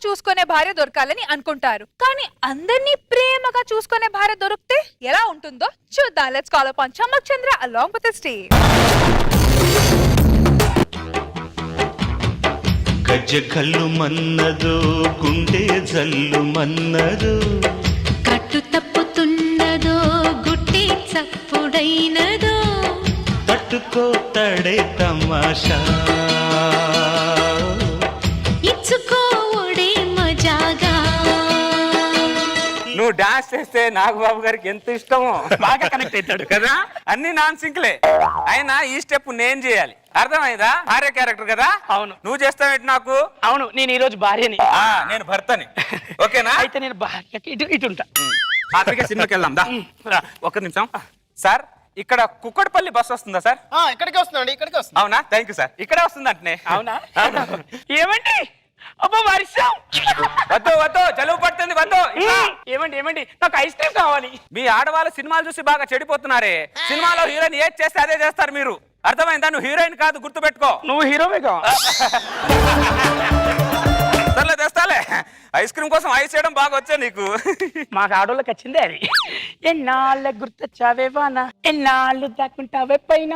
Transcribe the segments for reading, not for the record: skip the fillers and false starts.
చూసుకునే భార్య దొరకాలని అనుకుంటారు. కానీ అందరినీ ప్రేమగా చూసుకునే భార్య దొరికితే ఎలా ఉంటుందో చూద్దాం. Let's call upon Chammak Chandra along with the stage. గజ్జ కళ్ళు మన్నదో గుండె జల్లు మన్నదో కట్టు తప్పుతున్నదో గుట్టి చప్పుడైనదో తట్టుకోతడే తమాషా ఇచ్చుకోవడే మజాగా. నువ్వు డాన్స్ చేస్తే నాగబాబు గారికి ఎంత ఇష్టమో బాగా కనెక్ట్ అవుతాడు కదా. అన్ని నాన్ సింక్లే అయినా ఈ స్టెప్ నేను చేయాలి. అర్థమైందా? భార్య క్యారెక్టర్ కదా. అవును. నువ్వు చేస్తావేంటి నాకు? అవును, నేను ఈ రోజు భార్యని. నేను భర్తని. ఓకేనా? అయితే నేను భార్యకి ఇటు ఉంటా. అందుకే సినిమాకి వెళ్దాం దా. ఒక్క నిమిషం సార్, ఇక్కడ కుక్కడపల్లి బస్ వస్తుందా సార్? ఇక్కడికి వస్తుందండి, ఇక్కడికి వస్తుంది. అవునా? Thank you sir. ఇక్కడే వస్తుంది అంటే. అవునా? ఏమండి? అబ్బా వర్షం. వద్దు వద్దు, జలుబు పడుతుంది, వద్దు. ఏమండి నాకు ఐస్ క్రీమ్ కావాలి. మీ ఆడవాళ్ళు సినిమాలు చూసి బాగా చెడిపోతున్నారే. సినిమాలో హీరోయిన్ ఏది చేస్తే అదే చేస్తారు మీరు. అర్థమైందా? నువ్వు హీరోయిన్ కాదు, గుర్తు పెట్టుకో. నువ్వు హీరోవే కా. సర్లే తెస్తాలే. ఐస్ క్రీమ్ కోసం ఐస్ చేయడం బాగా వచ్చా నీకు. మాకు ఆడోళ్ళకి వచ్చిందే అది. ఎన్నాళ్ళ గుర్తొచ్చావే వానా, ఎన్నాళ్ళు దాక్కుంటావే పైన.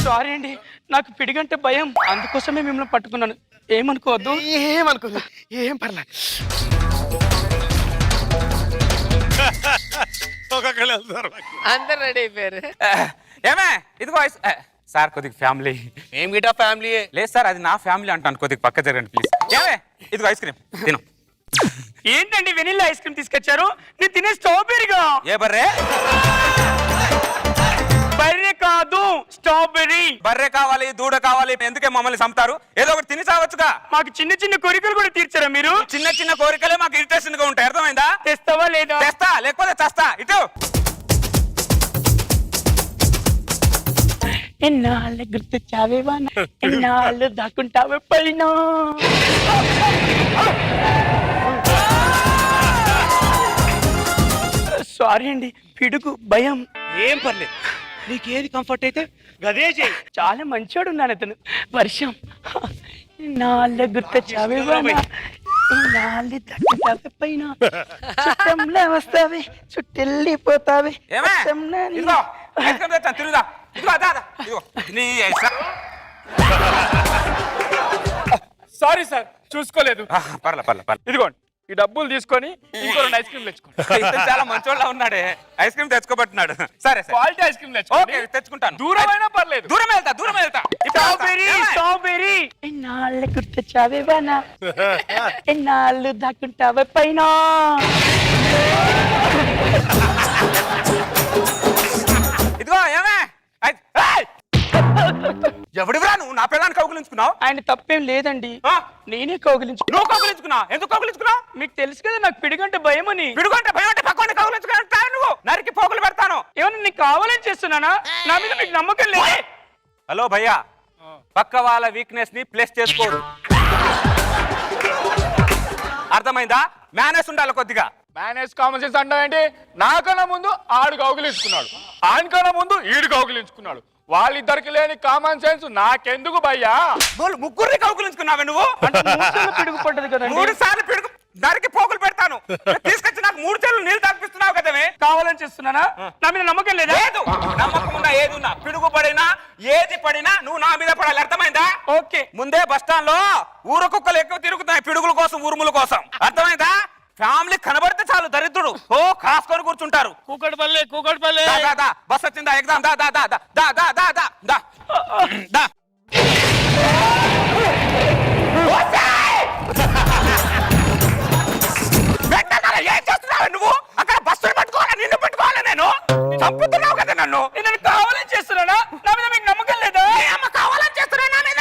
సారీ అండి, నాకు పిడిగంటే భయం, అందుకోసమే మిమ్మల్ని పట్టుకున్నాను. ఏమనుకోవద్దు. ఏమనుకోలేదు, ఏం పర్లేదు. అందరు రెడీ అయిపోయారు. ఏమే ఇదిగో ఐస్. సార్ కొద్దిగా ఫ్యామిలీ. ఏం గిటా ఫ్యామిలీ? లేదు సార్, అది నా ఫ్యామిలీ అంటాను. కొద్దిగా పక్క జరగండి ప్లీజ్. ఏమే ఇదిగో ఐస్ క్రీమ్ తిను. ఏంటండి వెనిల్లా ఐస్ క్రీమ్ తీసుకొచ్చారు? నేను తినే స్ట్రాబెరీగా. ఏ బర్రే? బర్రె కాదు, స్ట్రాబెరీ. బర్రె కావాలి, దూడ కావాలి, ఎందుకే మమ్మల్ని చంపుతారు? ఏదో ఒకటి తిని చావచ్చుగా. మాకు చిన్న చిన్న కోరికలు కూడా తీర్చారా మీరు? చిన్న చిన్న కోరికలే మాకు ఇరిటేషన్ గా ఉంటాయి. అర్థమైందా? తెస్తావా లేదా? తెస్తా, లేకపోతే చస్తా. ఇటు ఎన్నాళ్ళు గుర్తొచ్చావే వాన, ఎన్నాళ్ళు దాక్కుంటావే పైన. సారీ అండి, పిడుగు భయం. ఏం పర్లేదు, నీకేది కంఫర్ట్ అయితే గదే చేయి. చాలా మంచోడు ఉన్నాను అతను. వర్షం. ఎన్నాళ్ళు గుర్తొచ్చావే వాన, ఎన్నాళ్ళు దాక్కుంటావే పైన. చుట్టంలో వస్తావే, చుట్టెళ్ళిపోతావే. ఏమే చుట్టంలో నీ- ఇదిగో ఐస్ క్రీమ్ తెచ్చాను, తిరుగుదా. ఇదిగో దా, దా. ఇదిగో నీ ఐస్. సారీ సార్, చూసుకోలేదు. పర్లే పర్లే పర్లే. ఇదిగోండి, ఈ డబ్బులు తీసుకొని ఇంకో 2 ఐస్ క్రీమ్ తెచ్చుకోండి. ఇతను చాలా మంచోళ్ళ ఉన్నాడే. ఐస్ క్రీమ్ తెచ్చుకోబట్టున్నాడు. సరే సరే, క్వాలిటీ ఐస్ క్రీమ్ ఓకే తెచ్చుకోండి. తెచ్చుకుంటాను. దూరమైనా పర్లేదు. దూరం వెళ్తా, దూరం వెళ్తా. Strawberry, strawberry. ఎన్నాళ్ళు గుర్తొచ్చావే వానా, ఎన్నాళ్ళు దాక్కుంటావే పైన. ఇదిగో ఏమే ఎవడివరా నువ్వు? నా పిల్లని కౌగులించుకున్నావు. ఆయన తప్పేం లేదండి, ఆ? నేనే కౌగిలించు. నువ్వు కౌగులించుకున్నావు. ఎందుకు కౌగులించుకున్నావు? మీకు తెలుసు కదా నాకు పిడిగంటే భయం అని. విడుకుంటే భయం అంటే పక్కన కౌగులించుకున్నా నువ్వు. నరికి పోగులు పెడతాను. ఏమన్నా నీకు కావాలని చేస్తున్నానా? నా మీద మీకు నమ్మకం లేదు. హలో భయ్యా, పక్క వాళ్ళ వీక్నెస్ ని ప్లేస్ చేసుకోడు. అర్థమైందా? మేనేజ్ ఉండాలి కొద్దిగా. మేనేజ్ కామన్ సెన్స్ అంటావేంటి? నాకన్నా ముందు ఆడు కౌగిలించుకున్నాడు, ఆయనకన్నా ముందు ఈడు కౌగిలించుకున్నాడు. వాళ్ళిద్దరికి లేని కామన్ సెన్స్ నాకెందుకు భయ్యా? ముగ్గురిని కౌగులించుకున్నావే నువ్వు. పిడుగు పడ్డది కదండి. 3 సార్లు పిడుగు నరికి పోగులు పెడతాను. తీసుకొచ్చి నాకు 3 చెల్లు నీళ్ళు తాగిపిస్తున్నావు కదమే. కావాలని చేస్తున్నానా? నా మీద నమ్మకం లేదా? లేదు, నమ్మకం ఉన్నా ఏది ఉన్నా, పిడుగు పడినా ఏది పడినా నువ్వు నా మీద పడాలి. అర్థమైందా? ఓకే. ముందే బస్ స్టాండ్ లో ఊర కుక్కలు ఎక్కువ తిరుగుతున్నాయి పిడుగుల కోసం, ఉరుముల కోసం. అర్థమైందా? ఫ్యామిలీ కనబడితే చాలు దరిద్రుడు ఓ కాసుకొని కూర్చుంటారు. కూకట్పల్లి, కూకట్పల్లి. బస్ వచ్చిందా? ఎగ్జామ్ దా దా దా దా దా దా దా దా దా దా. ఏం చేస్తున్నావు నువ్వు? అక్కడ బస్సులు పట్టుకోవాలి, నిన్ను పెట్టుకోవాలి. నేను చంపుతున్నావు కదా నన్ను. నేను కావాలని చేస్తున్నానా? నా మీద మీకు నమ్మకం లేదా? కావాలని చేస్తున్నా నా మీద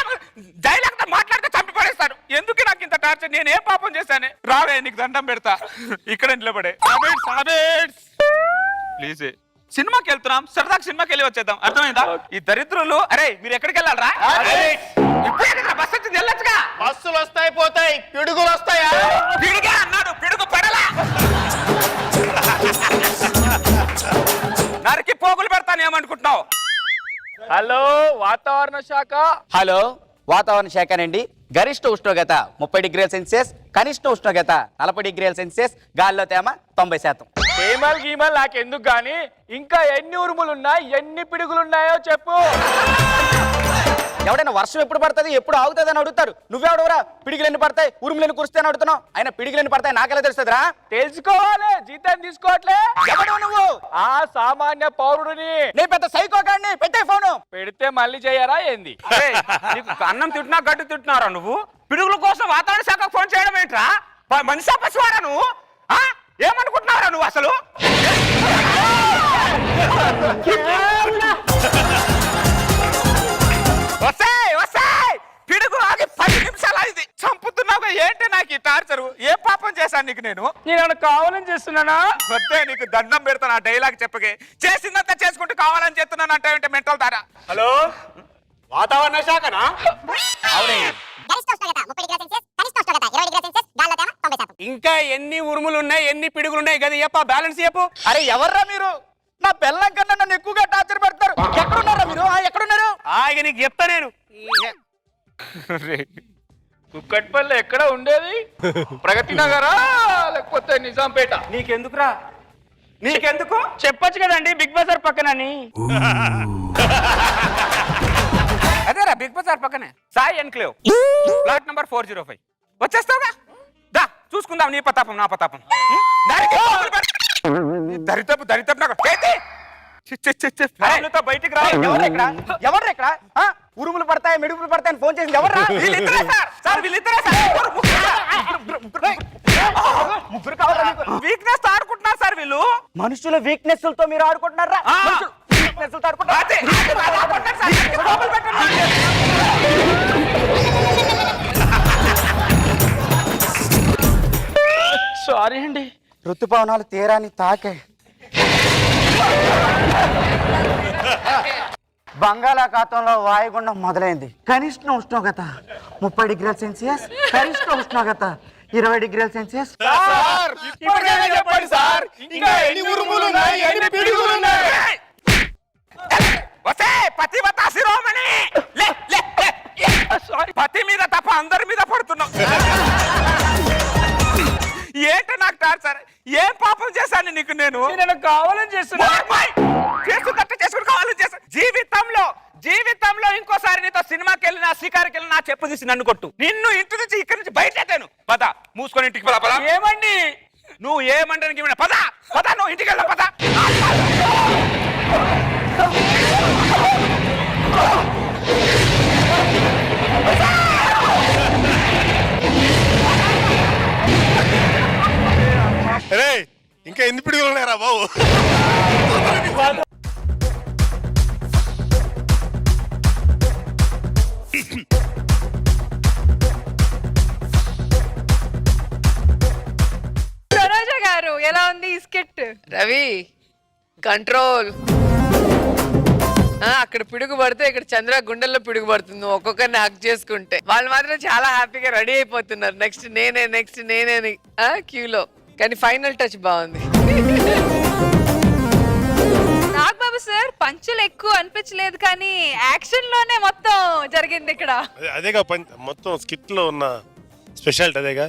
డైలాగ్ మాట్లాడితే చంపి పడేస్తారు. ఎందుకు నాకు ఇంత టార్చర్? నేను ఏ పాపం చేశానే? రావే, నీకు దండం పెడతా. ఇక్కడ నిలబడే ప్లీజ్. సినిమాకి వెళ్తున్నాం, సరదాగా సినిమాకి వెళ్ళి వచ్చేద్దాం. అర్థమైందా? ఈ దరిద్రులు. అరే మీరు ఎక్కడికి వెళ్ళాలరా? ఇప్పుడు బస్ వచ్చింది, వెళ్ళొచ్చుగా. బస్సులు వస్తాయి పోతాయి, పిడుగులు వస్తాయా? పిడుగా అన్నాడు, పిడుగు పడలా. నరికి పోగులు పెడతాను. ఏమనుకుంటున్నావు? హలో వాతావరణ శాఖ. హలో వాతావరణ శాఖనండి. గరిష్ట ఉష్ణోగ్రత 30 డిగ్రీల సెల్సియస్, కనిష్ట ఉష్ణోగ్రత 40 డిగ్రీల సెల్సియస్, గాలిలో తేమ 90%. గీమల్ గీమల్ నాకెందుకు గాని ఇంకా ఎన్ని ఉరుములున్నాయి, ఎన్ని పిడుగులున్నాయో చెప్పు. ఎవడైనా వర్షం ఎప్పుడు పడుతుంది, ఎప్పుడు ఆగుతుంది అని అడుగుతారు. నువ్వెవడవరా పిడిగిలు ఎన్ని పడతాయి, ఉరుములు ఎన్ని కురుస్తాయి అని అడుగుతున్నావు. ఆయన పిడిగిలు ఎన్ని పడతాయి నాకెలా తెలుస్తుందిరా? తెలుసుకోవాలి, జీతం తీసుకోవట్లే. ఎవడు నువ్వు? ఆ సామాన్య పౌరుడిని. నీ పెద్ద సైకో గాడిని, పెట్టే ఫోను. పెడితే మళ్ళీ చేయరా ఏంది? అరే, నీకు అన్నం తిట్టినా గడ్డి తిట్టినారా నువ్వు? పిడుగుల కోసం వాతావరణ శాఖకు ఫోన్ చేయడం ఏంట్రా? మనిషి పసివారా నువ్వు? ఏమనుకుంటున్నారా నువ్వు అసలు? వస్తాయి పిడుగు ఆగి 10 నిమిషాలు అయింది. చంపుతున్నావు ఏంటి నాకు ఈ టార్చరు? ఏ పాపం చేశాను నీకు నేను? నేను కావాలని చేస్తున్నానా? వద్దే, నీకు దండం పెడతాను ఆ డైలాగ్ చెప్పగే. చేసిందంతా చేసుకుంటూ కావాలని చేస్తున్నాను అంటే మెంటల్ దారా. హలో వాతావరణ శాఖనా? ఇంకా ఎన్ని ఉరుములు ఉన్నాయి, ఎన్ని పిడుగులు ఉన్నాయి కదా చెప్ప, బ్యాలెన్స్ చెప్పు. అరే ఎవర్రా మీరు? నా పెళ్ళం కన్నా నన్ను ఎక్కువగా టార్చర్ పెడతారు. ఎక్కడున్నారా మీరు? ఎక్కడున్నారు? ఇక నీకు చెప్తా నేను. కుక్కట్పల్లి ఎక్కడ ఉండేది? ప్రగతి నగరా లేకపోతే నిజాంపేట? నీకెందుకురా? నీకెందుకు? చెప్పొచ్చు కదండి బిగ్ బజార్ పక్కనని. అదేరా బిగ్ బజార్ పక్కనే సాయి ఎన్క్లేవ్, ఫ్లాట్ నంబర్ 405. వచ్చేస్తావుగా? దా చూసుకుందాం నీ పతాపం నా పతాపం. దరితపు నాకు బయటికి రా. ఎవరు ఇక్కడ? ఉరుములు పడతాయి, మెడుగులు పడతాయని ఫోన్ చేసింది ఎవర్రా? ముగ్గురు కావాలా మీకు? వీక్నెస్ ఆడుకుంటున్నారు సార్ వీళ్ళు. మనుషుల వీక్నెస్ తో మీరు ఆడుకుంటున్నారా? వీక్నెస్ తో ఆడుకుంటున్నారా? సారీ అండి. ఋతుపవనాలు తీరాన్ని తాకే. బంగాళాఖాతంలో వాయుగుండం మొదలైంది. కనిష్ట ఉష్ణోగ్రత 30 డిగ్రీల సెల్సియస్, గరిష్ట ఉష్ణోగ్రత 20 డిగ్రీల సెల్సియస్. చెప్పండి సార్, ఇంకా ఎన్ని ఉరుములు ఉన్నాయి, ఎన్ని పిడుగులు ఉన్నాయి? పతివత శిరోమణి, పతి మీద తప్ప అందరి మీద పడుతున్నావు. ఏంటి నాకు టార్చర్? ఏం పాపం చేశాను నీకు నేను? నేను కావాలని చేస్తున్నా. చేసుకుని కావాలని చేస్తాను. జీవితంలో ఇంకోసారి నీతో సినిమాకి వెళ్ళినా షికారుకి వెళ్ళినా చెప్పు తీసి నన్ను కొట్టు. నిన్ను ఇంటి నుంచి ఇక్కడి నుంచి బయటేను. పద మూసుకొని ఇంటికి పద. పద. ఏమండి నువ్వు ఏమంటానికి పద పద, నువ్వు ఇంటికి వెళ్ళా పద. ఇంకా ఎన్ని పిడుగులు ఉన్నాయరా బాబు? సరోజ గారు ఎలా ఉంది ఈ స్కిట్? రవి కంట్రోల్. అక్కడ పిడుగు పడితే ఇక్కడ చంద్ర గుండెల్లో పిడుగు పడుతుంది. ఒక్కొక్కరిని హక్ చేసుకుంటే వాళ్ళు మాత్రం చాలా హ్యాపీగా రెడీ అయిపోతున్నారు. నెక్స్ట్ నేనే క్యూలో. కానీ ఫైనల్ టచ్ బాగుంది. నాగబాబు సార్ పంచులు ఎక్కువ అనిపించలేదు, కానీ యాక్షన్ లోనే మొత్తం జరిగింది ఇక్కడ. అదేగా మొత్తం స్కిట్ లో ఉన్న స్పెషాలిటీ అదేగా.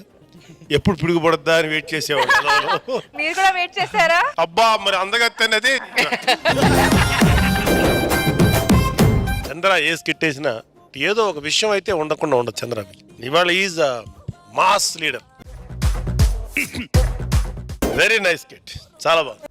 ఎప్పుడు పిడుగు పడద్దా అని వెయిట్ చేసేవాడు. మీరు కూడా వెయిట్ చేశారా? అబ్బా మరి అందగత్తేనది. చంద్ర ఏ స్కిట్ వేసినా ఏదో ఒక విషయం అయితే ఉండకుండా ఉండదు. చంద్ర ఇవాళ is mass leader. Very nice skit, చాలా బాగుంది.